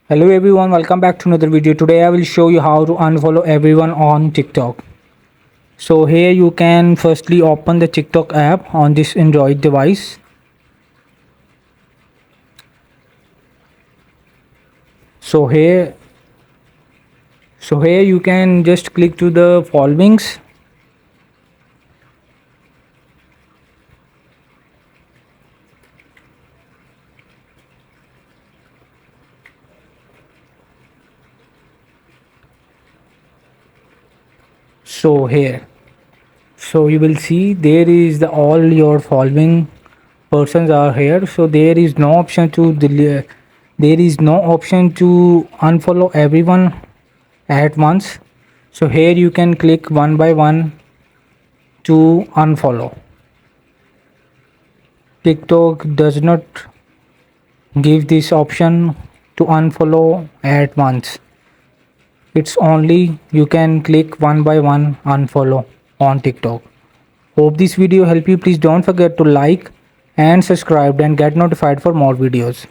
Hello everyone, welcome back to another video. Today I will show you how to unfollow everyone on TikTok. So here you can firstly open the TikTok app on this Android device. So here you can just click to the followings. So here, so you will see there is the all your following persons are here. So there is no option to delete. There is no option to unfollow everyone at once. So here you can click one by one to unfollow. TikTok does not give this option to unfollow at once. It's only you can click one by one unfollow on TikTok. Hope this video helped you. Please don't forget to like and subscribe and get notified for more videos.